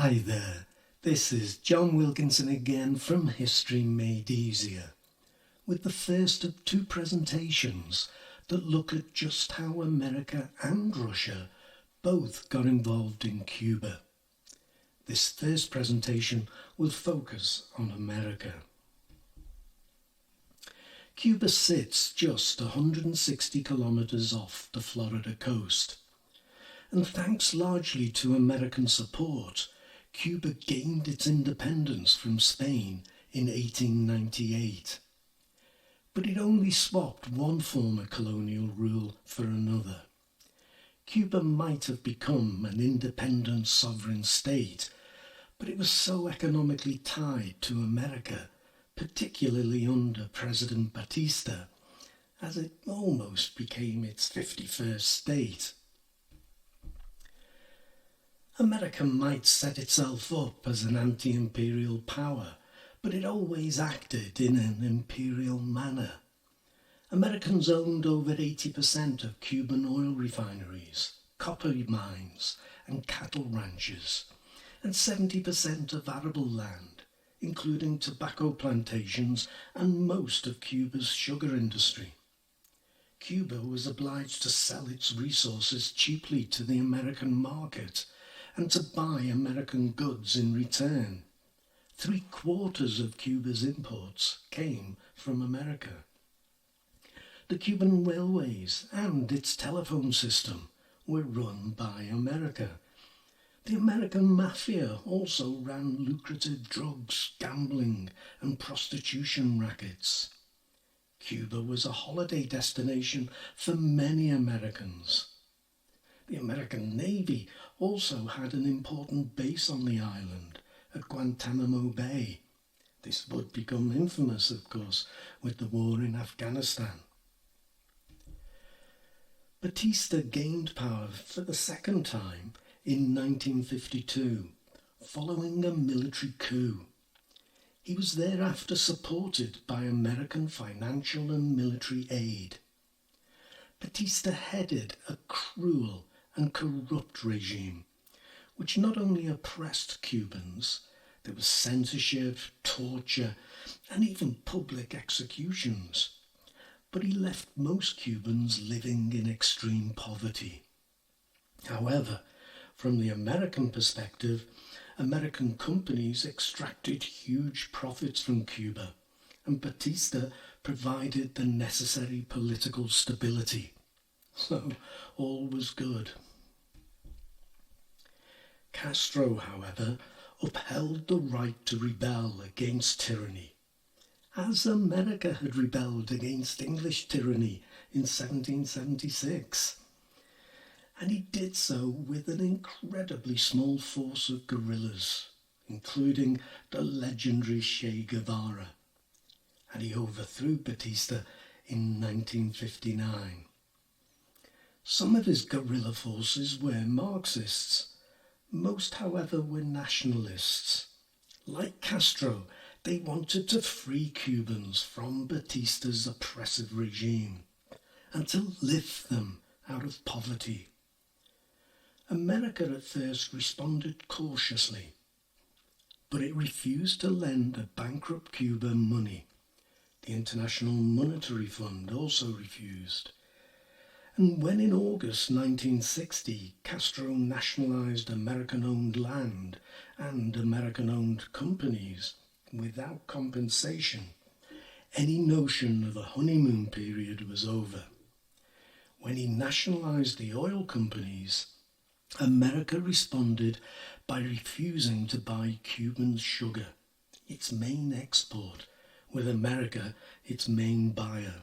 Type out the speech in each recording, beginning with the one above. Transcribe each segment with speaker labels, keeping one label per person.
Speaker 1: Hi there, this is John Wilkinson again from History Made Easier, with the first of two presentations that look at just how America and Russia both got involved in Cuba. This first presentation will focus on America. Cuba sits just 160 kilometers off the Florida coast, and thanks largely to American support, Cuba gained its independence from Spain in 1898. But it only swapped one former colonial rule for another. Cuba might have become an independent sovereign state, but it was so economically tied to America, particularly under President Batista, as it almost became its 51st state. America might set itself up as an anti-imperial power, but it always acted in an imperial manner. Americans owned over 80% of Cuban oil refineries, copper mines and cattle ranches, and 70% of arable land, including tobacco plantations and most of Cuba's sugar industry. Cuba was obliged to sell its resources cheaply to the American market and to buy American goods in return. 3/4 of Cuba's imports came from America. The Cuban railways and its telephone system were run by America. The American mafia also ran lucrative drugs, gambling and prostitution rackets. Cuba was a holiday destination for many Americans. The American Navy also had an important base on the island at Guantanamo Bay. This would become infamous, of course, with the war in Afghanistan. Batista gained power for the second time in 1952, following a military coup. He was thereafter supported by American financial and military aid. Batista headed a cruel and corrupt regime, which not only oppressed Cubans, there was censorship, torture, and even public executions, but he left most Cubans living in extreme poverty. However, from the American perspective, American companies extracted huge profits from Cuba, and Batista provided the necessary political stability. So all was good. Castro, however, upheld the right to rebel against tyranny, as America had rebelled against English tyranny in 1776. And he did so with an incredibly small force of guerrillas, including the legendary Che Guevara, and he overthrew Batista in 1959. Some of his guerrilla forces were Marxists. Most, however, were nationalists. Like Castro, they wanted to free Cubans from Batista's oppressive regime and to lift them out of poverty. America at first responded cautiously, but it refused to lend a bankrupt Cuba money. The International Monetary Fund also refused. And when in August 1960 Castro nationalized American-owned land and American-owned companies without compensation, any notion of a honeymoon period was over. When he nationalized the oil companies, America responded by refusing to buy Cuban sugar, its main export, with America its main buyer.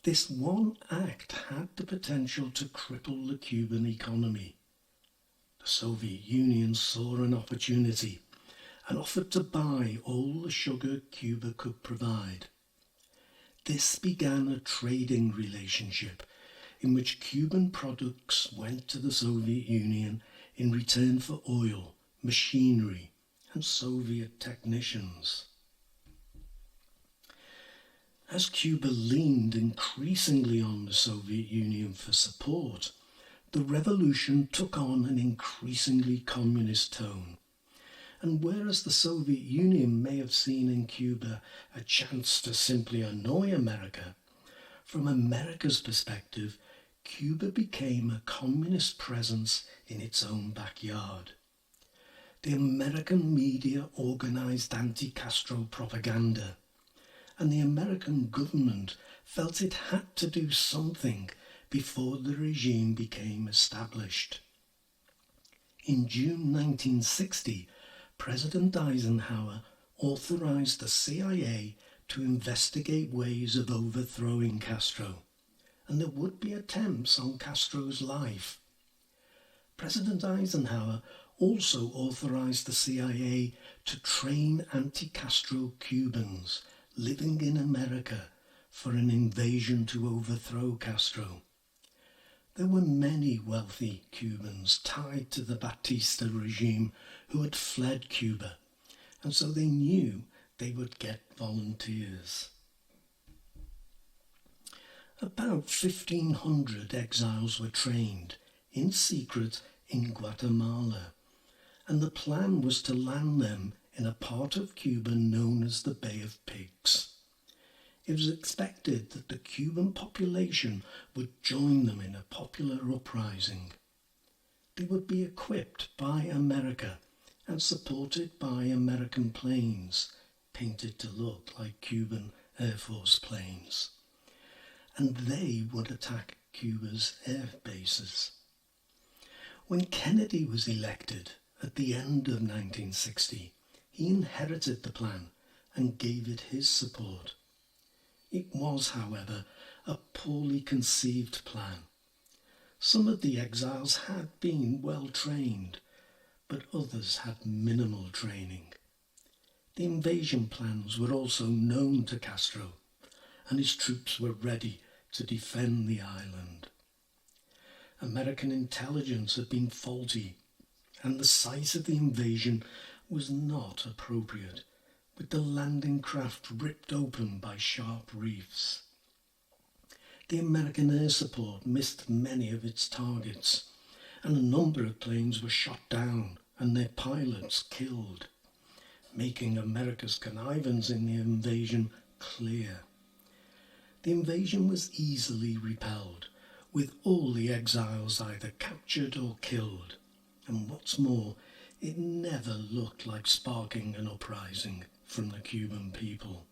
Speaker 1: This one act had the potential to cripple the Cuban economy. The Soviet Union saw an opportunity and offered to buy all the sugar Cuba could provide. This began a trading relationship in which Cuban products went to the Soviet Union in return for oil, machinery, and Soviet technicians. As Cuba leaned increasingly on the Soviet Union for support, the revolution took on an increasingly communist tone, And whereas the Soviet Union may have seen in Cuba a chance to simply annoy America, from America's perspective, Cuba became a communist presence in its own backyard. The American media organised anti-Castro propaganda, and the American government felt it had to do something before the regime became established. In June 1960, President Eisenhower authorized the CIA to investigate ways of overthrowing Castro, and there would be attempts on Castro's life. President Eisenhower also authorized the CIA to train anti-Castro Cubans living in America for an invasion to overthrow Castro. There were many wealthy Cubans tied to the Batista regime who had fled Cuba, and so they knew they would get volunteers. About 1,500 exiles were trained in secret in Guatemala, and the plan was to land them in a part of Cuba known as the Bay of Pigs. It was expected that the Cuban population would join them in a popular uprising. They would be equipped by America and supported by American planes, painted to look like Cuban Air Force planes. And they would attack Cuba's air bases. When Kennedy was elected at the end of 1960, he inherited the plan and gave it his support. It was, however, a poorly conceived plan. Some of the exiles had been well trained, but others had minimal training. The invasion plans were also known to Castro, and his troops were ready to defend the island. American intelligence had been faulty, and the site of the invasion was not appropriate, with the landing craft ripped open by sharp reefs. The American air support missed many of its targets, and a number of planes were shot down and their pilots killed, making America's connivance in the invasion clear. The invasion was easily repelled, with all the exiles either captured or killed, and what's more, it never looked like sparking an uprising from the Cuban people.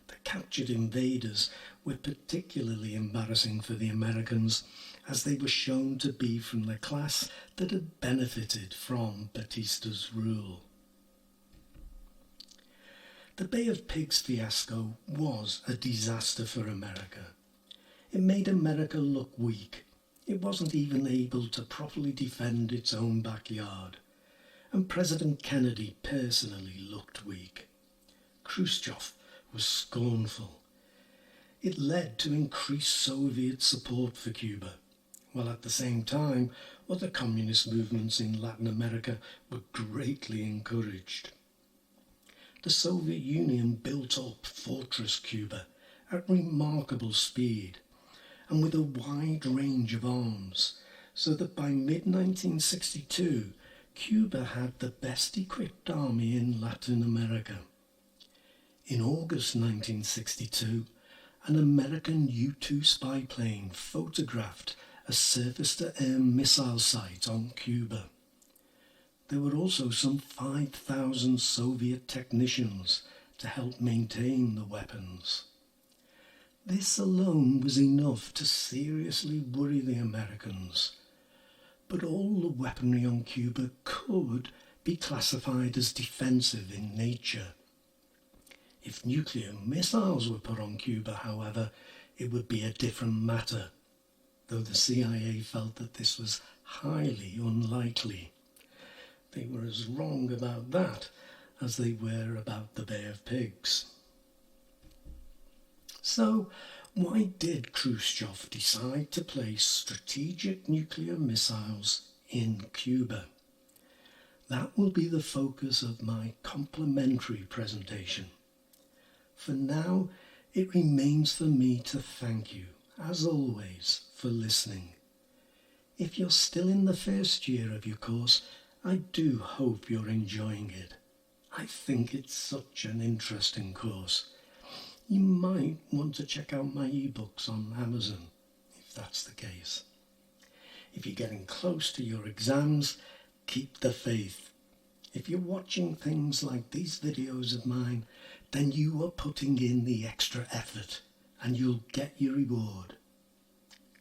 Speaker 1: The captured invaders were particularly embarrassing for the Americans, as they were shown to be from the class that had benefited from Batista's rule. The Bay of Pigs fiasco was a disaster for America. It made America look weak. It wasn't even able to properly defend its own backyard, and President Kennedy personally looked weak. Khrushchev was scornful. It led to increased Soviet support for Cuba, while at the same time other communist movements in Latin America were greatly encouraged. The Soviet Union built up Fortress Cuba at remarkable speed and with a wide range of arms, so that by mid-1962 Cuba had the best equipped army in Latin America. In August 1962, an American U-2 spy plane photographed a surface-to-air missile site on Cuba. There were also some 5,000 Soviet technicians to help maintain the weapons. This alone was enough to seriously worry the Americans, but all the weaponry on Cuba could be classified as defensive in nature. If nuclear missiles were put on Cuba, however, it would be a different matter, though the CIA felt that this was highly unlikely. They were as wrong about that as they were about the Bay of Pigs. So, why did Khrushchev decide to place strategic nuclear missiles in Cuba? That will be the focus of my complimentary presentation. For now, it remains for me to thank you, as always, for listening. If you're still in the first year of your course, I do hope you're enjoying it. I think it's such an interesting course. You might want to check out my ebooks on Amazon, if that's the case. If you're getting close to your exams, keep the faith. If you're watching things like these videos of mine, then you are putting in the extra effort and you'll get your reward.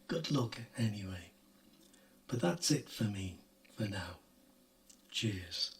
Speaker 1: Good luck anyway. But that's it for me for now. Cheers.